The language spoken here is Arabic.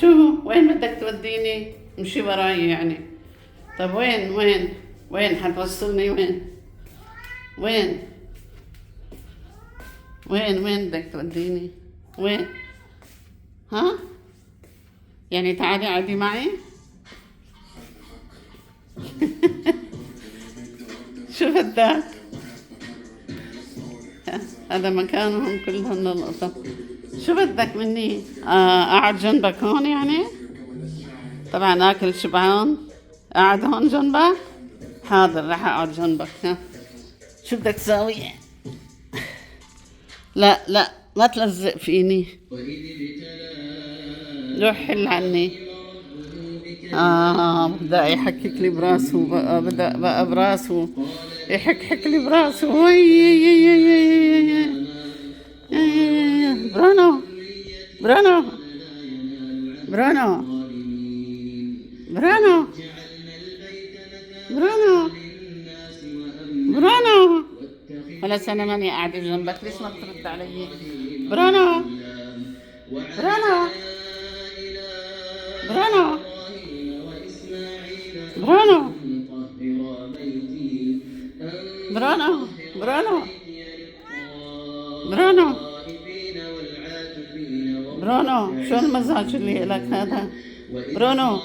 شو؟ وين بدك توديني؟ امشي وراي يعني. طب وين حتوصلني وين؟ وين وين بدك توديني؟ وين؟ ها؟ يعني تعالي اقعدي معي؟ شو بدك؟ هذا مكانهم كلهن القطط. شو بدك مني؟ اقعد جنبك هون يعني؟ طبعا اكل شبعان. قاعد هون جنبك؟ حاضر رح اقعد جنبك. ها؟ شو بدك تساوي؟ لا ما تلزق فيني. روح حل عني. بدأ يحكك لي براسه بقى براسه. يحك لي براسه. برونو برونو برونو برونو برونو برونو. خلاص انا ماني قاعدة جنبك، ليش ما بترد علي؟ برونو برونو برونو برونو برونو برونو برونو برونو. شو المزاج اللي لك هذا؟ برونو